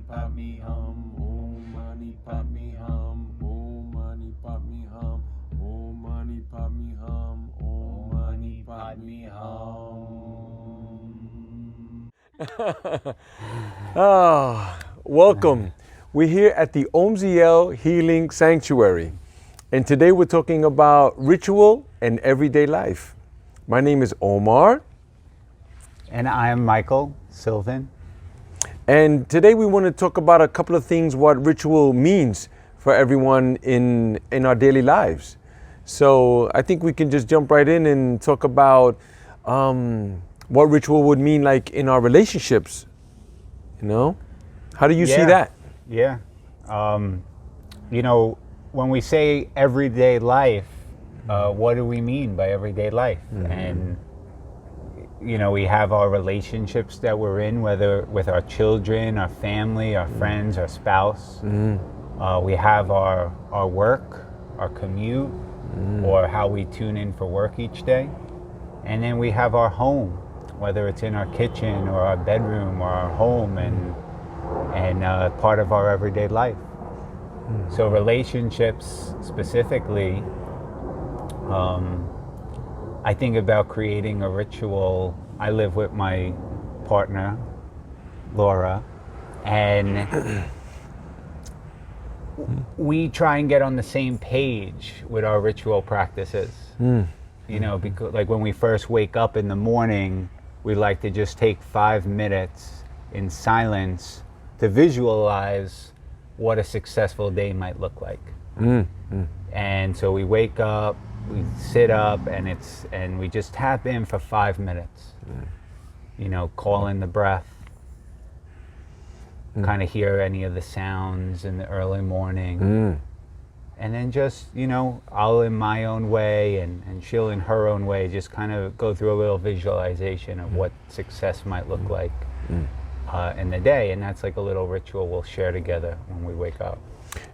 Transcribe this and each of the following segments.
pop me hum, oh money pop me hum, oh money pop me hum, oh money pop me hum, oh money pop me hum. Welcome. We're here at the Omziel Healing Sanctuary, and today we're talking about ritual and everyday life. My name is Omar. And I am Michael Sylvan. And today we want to talk about a couple of things, what ritual means for everyone in our daily lives. So I think we can just jump right in and talk about what ritual would mean like in our relationships. You know, how do you see that? Yeah. When we say everyday life, what do we mean by everyday life? Mm-hmm. And we have our relationships that we're in, whether with our children, our family, our friends, our spouse. Mm-hmm. We have our work, our commute, or how we tune in for work each day. And then we have our home, whether it's in our kitchen or our bedroom or our home and part of our everyday life. Mm-hmm. So relationships specifically, I think about creating a ritual. I live with my partner, Laura, and we try and get on the same page with our ritual practices. Because like when we first wake up in the morning, we like to just take 5 minutes in silence to visualize what a successful day might look like. And so we wake up, we sit up, and we just tap in for 5 minutes. Call in the breath, kind of hear any of the sounds in the early morning. And then just, I'll in my own way and she'll in her own way, just kind of go through a little visualization of what success might look like in the day. And that's like a little ritual we'll share together when we wake up.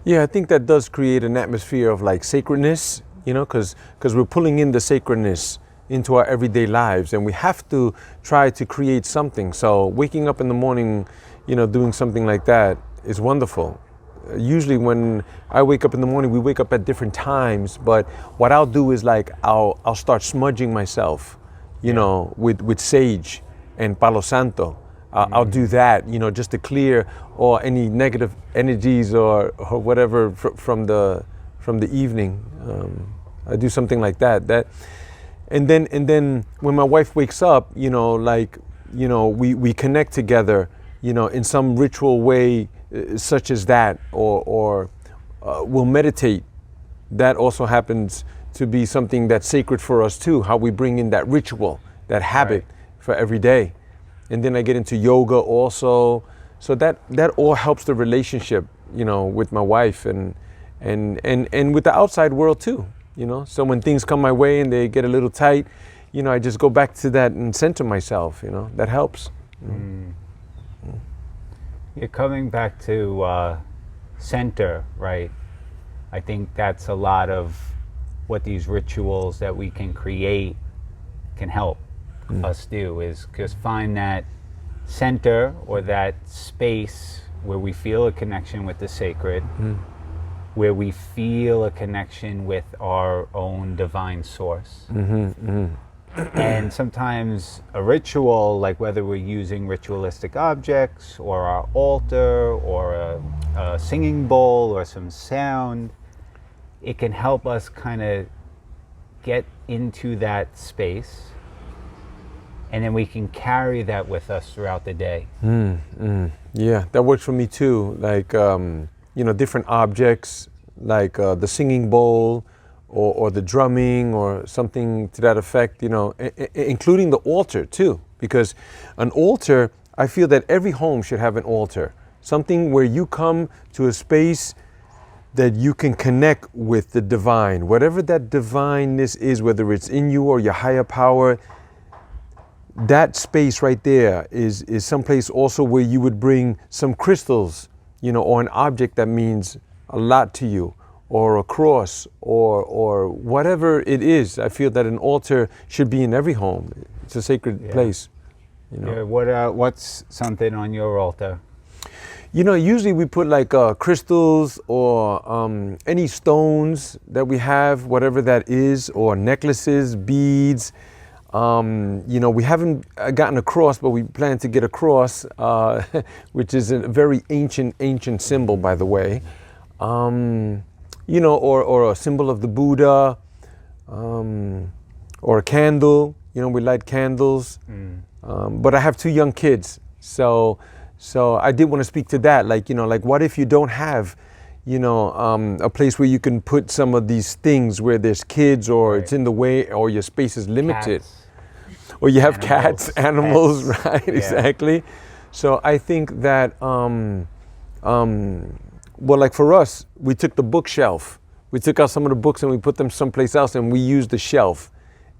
Yeah, I think that does create an atmosphere of like sacredness, because we're pulling in the sacredness into our everyday lives, and we have to try to create something. So waking up in the morning, doing something like that is wonderful. Usually when I wake up in the morning, we wake up at different times, but what I'll do is like I'll start smudging myself, with sage and palo santo. I'll do that, just to clear or any negative energies or whatever from the evening. I do something like that. And then when my wife wakes up, we connect together, in some ritual way, such as that, or we'll meditate. That also happens to be something that's sacred for us too. How we bring in that ritual, that habit for every day. And then I get into yoga also. So that all helps the relationship, with my wife and with the outside world too, So when things come my way and they get a little tight, I just go back to that and center myself, that helps. You're coming back to center, right? I think that's a lot of what these rituals that we can create can help us do, is just find that center or that space where we feel a connection with the sacred, where we feel a connection with our own divine source. And sometimes a ritual, like whether we're using ritualistic objects or our altar or a singing bowl or some sound, it can help us kind of get into that space, and then we can carry that with us throughout the day. Yeah, that works for me too. Like, different objects, like the singing bowl or the drumming or something to that effect, including the altar too. Because an altar, I feel that every home should have an altar. Something where you come to a space that you can connect with the divine. Whatever that divineness is, whether it's in you or your higher power, that space right there is someplace also where you would bring some crystals, or an object that means a lot to you, or a cross, or whatever it is. I feel that an altar should be in every home. It's a sacred place. Yeah, what's something on your altar? Usually we put like crystals or any stones that we have, whatever that is, or necklaces, beads. We haven't gotten a cross, but we plan to get a cross, which is a very ancient symbol, by the way. Or a symbol of the Buddha, or a candle. We light candles. But I have 2 young kids, so I did want to speak to that. Like what if you don't have, a place where you can put some of these things where there's kids, or it's in the way, or your space is limited. Cats. Or you have Animals, animals, pets. right? Yeah. Exactly. So I think that, like for us, we took the bookshelf. We took out some of the books and we put them someplace else, and we used the shelf.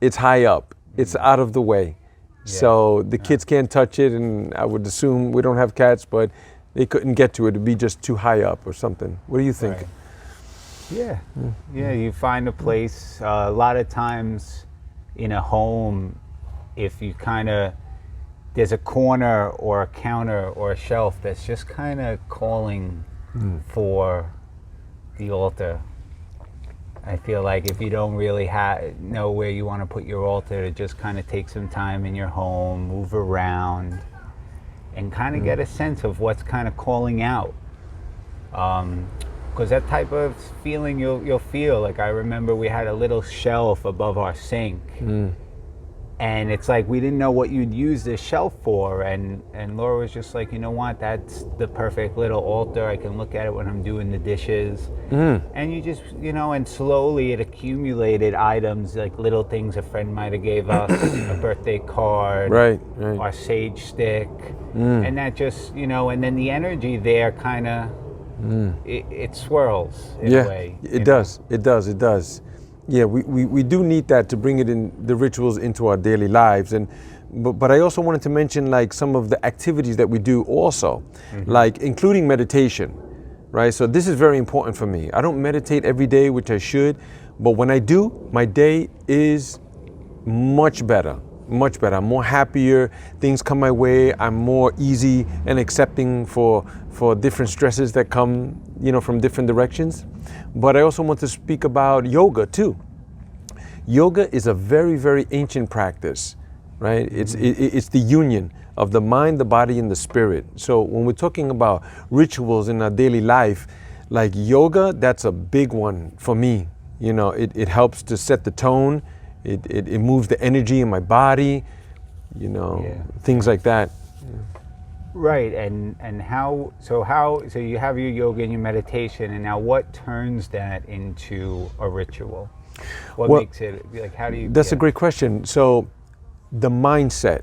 It's high up. It's out of the way. So the kids can't touch it, and I would assume, we don't have cats, but they couldn't get to it. It'd be just too high up or something. What do you think? Right. Yeah, you find a place. A lot of times in a home, if you there's a corner or a counter or a shelf that's just kind of calling for the altar. I feel like if you don't really know where you want to put your altar, to just kind of take some time in your home, move around, and kind of get a sense of what's kind of calling out. Because that type of feeling you'll feel. Like I remember we had a little shelf above our sink. And it's like we didn't know what you'd use this shelf for, and Laura was just like, you know what, that's the perfect little altar. I can look at it when I'm doing the dishes. And you just, and slowly it accumulated items, like little things a friend might have gave us, a birthday card, Right. our sage stick, and that just, and then the energy there kind of, it swirls in a way. It does. Yeah, we do need that to bring it in, the rituals, into our daily lives. But I also wanted to mention like some of the activities that we do also, like including meditation, right? So this is very important for me. I don't meditate every day, which I should, but when I do, my day is much better. I'm more happier, things come my way, I'm more easy and accepting for different stresses that come, from different directions. But I also want to speak about yoga too. Yoga is a very, very ancient practice, right? It's the union of the mind, the body, and the spirit. So when we're talking about rituals in our daily life, like yoga, that's a big one for me. It helps to set the tone. It moves the energy in my body, things like that. Right, and so you have your yoga and your meditation, and now what turns that into a ritual? What makes it, like, how do you... That's a great question. So the mindset,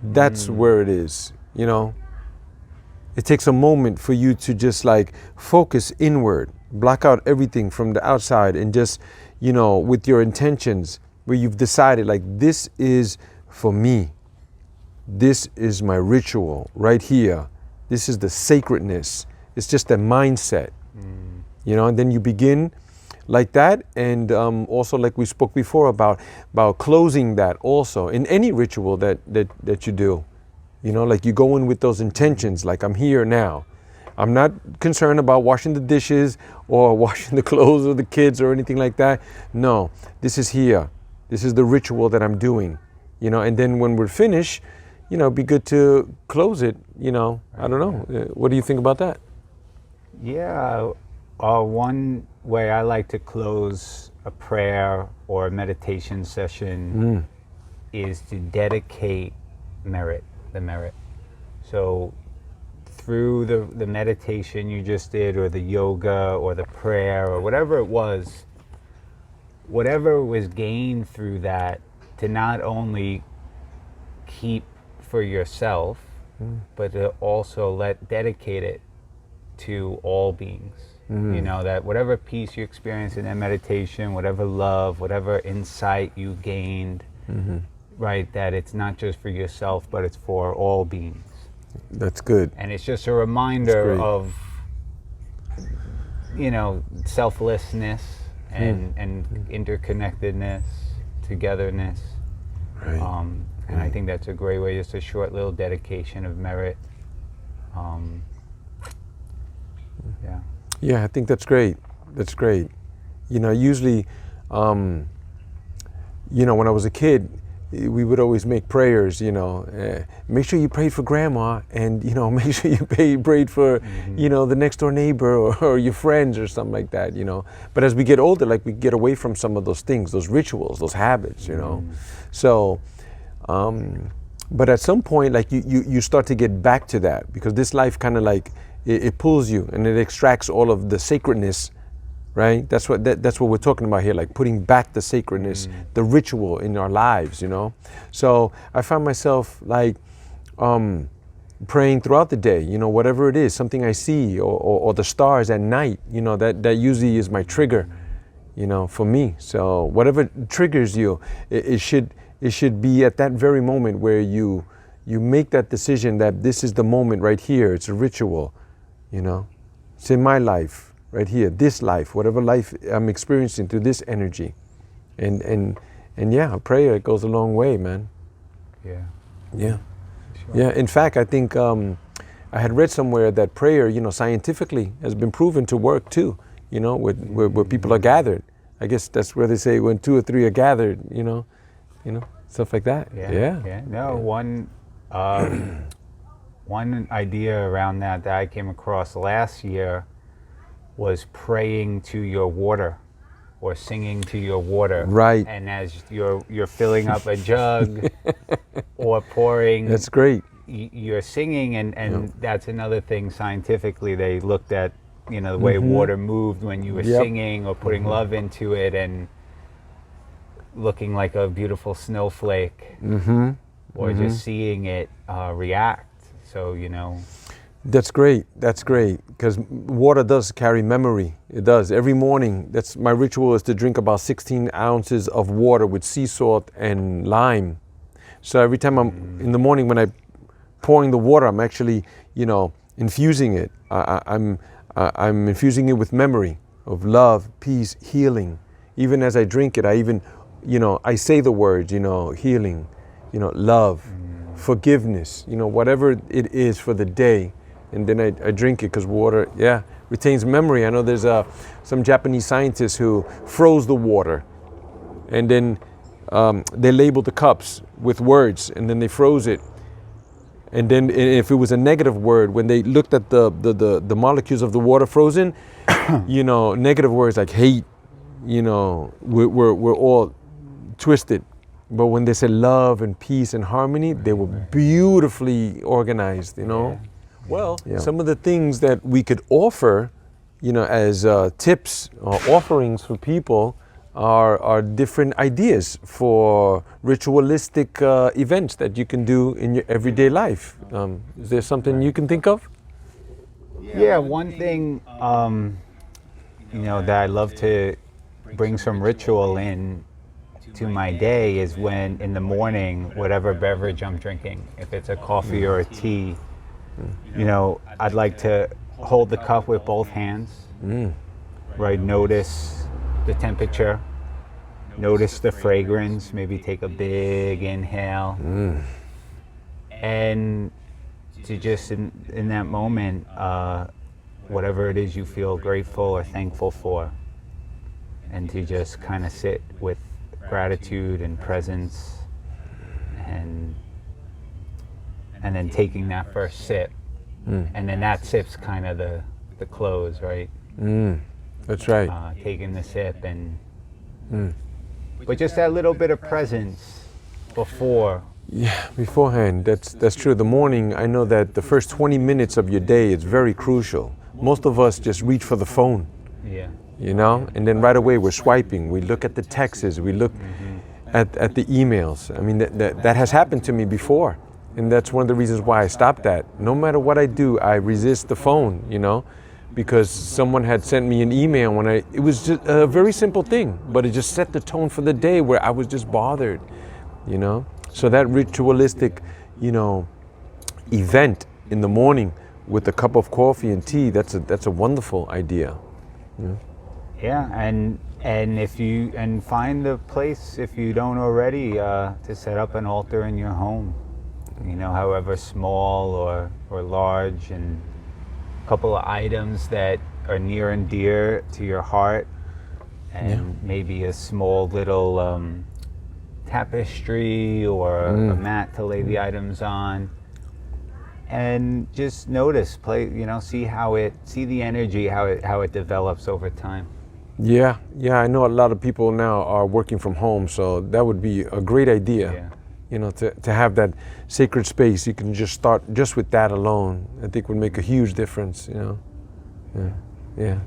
that's where it is, It takes a moment for you to just like focus inward, block out everything from the outside, and just, with your intentions, where you've decided like, this is for me. This is my ritual right here. This is the sacredness. It's just a mindset, and then you begin like that. And also, like we spoke before about closing that also in any ritual that you do, like you go in with those intentions, like I'm here now. I'm not concerned about washing the dishes or washing the clothes of the kids or anything like that. No, this is here. This is the ritual that I'm doing, and then when we're finished, be good to close it, I don't know. What do you think about that? Yeah, one way I like to close a prayer or a meditation session is to dedicate the merit. So through the meditation you just did, or the yoga, or the prayer, or whatever it was, whatever was gained through that, to not only keep for yourself, but to also dedicate it to all beings. That whatever peace you experience in that meditation, whatever love, whatever insight you gained, right, that it's not just for yourself, but it's for all beings. That's good. And it's just a reminder of, selflessness and interconnectedness, togetherness. Right. And I think that's a great way, just a short little dedication of merit. Yeah, I think that's great. That's great. Usually, when I was a kid, we would always make prayers, make sure you prayed for grandma, and, make sure you prayed for, the next door neighbor, or your friends or something like that, But as we get older, like, we get away from some of those things, those rituals, those habits, So, but at some point, like, you start to get back to that, because this life kind of like, it pulls you and it extracts all of the sacredness, right? That's what we're talking about here, like putting back the sacredness, the ritual in our lives, So I find myself like praying throughout the day, whatever it is, something I see, or the stars at night, that usually is my trigger, for me. So whatever triggers you, it should be at that very moment where you make that decision that this is the moment right here. It's a ritual, It's in my life. Right here, this life, whatever life I'm experiencing through this energy, and yeah, prayer, it goes a long way, man. Yeah. Sure. Yeah. In fact, I think I had read somewhere that prayer, scientifically has been proven to work too. Where people are gathered. I guess that's where they say when 2 or 3 are gathered. Stuff like that. Yeah. No, one idea around that I came across last year was praying to your water, or singing to your water. Right. And as you're filling up a jug or pouring, that's great. You're singing, and that's another thing scientifically. They looked at the way water moved when you were singing or putting love into it, and looking like a beautiful snowflake, or just seeing it react. So That's great. That's great, because water does carry memory. It does. Every morning, that's my ritual, is to drink about 16 ounces of water with sea salt and lime. So every time I'm in the morning, when I'm pouring the water, I'm actually, infusing it. I'm infusing it with memory of love, peace, healing. Even as I drink it, I even, I say the words, healing, love, forgiveness, whatever it is for the day. And then I drink it, because water, retains memory. I know there's some Japanese scientists who froze the water, and then they labeled the cups with words, and then they froze it. And then if it was a negative word, when they looked at the molecules of the water frozen, negative words like hate, were all twisted. But when they said love and peace and harmony, they were beautifully organized, Well, some of the things that we could offer, as tips or offerings for people are different ideas for ritualistic events that you can do in your everyday life. Is there something you can think of? Yeah, one thing, that I love to bring some ritual in to my day is when in the morning, whatever beverage I'm drinking, if it's a coffee or a tea, I'd like to hold the cup with both hands, right? Notice the temperature, notice the fragrance, maybe take a big inhale, and to just in that moment, whatever it is you feel grateful or thankful for, and to just kind of sit with gratitude and presence, and then taking that first sip, and then that sip's kind of the close, right? That's right. Taking the sip, and but just that little bit of presence before. Yeah, beforehand. That's true. The morning, I know that the first 20 minutes of your day is very crucial. Most of us just reach for the phone. Yeah. And then right away we're swiping. We look at the texts, we look at the emails. I mean, that has happened to me before. And that's one of the reasons why I stopped that. No matter what I do, I resist the phone, because someone had sent me an email it was just a very simple thing, but it just set the tone for the day where I was just bothered, So that ritualistic, event in the morning with a cup of coffee and tea, that's a wonderful idea. Yeah, and if you find a place, if you don't already, to set up an altar in your home, however small or large, and a couple of items that are near and dear to your heart, and maybe a small little tapestry or a mat to lay the items on, and just notice, see the energy, how it develops over time. Yeah, I know a lot of people now are working from home, so that would be a great idea. Yeah. You know, to have that sacred space. You can just start just with that alone. I think would make a huge difference, you know. Yeah.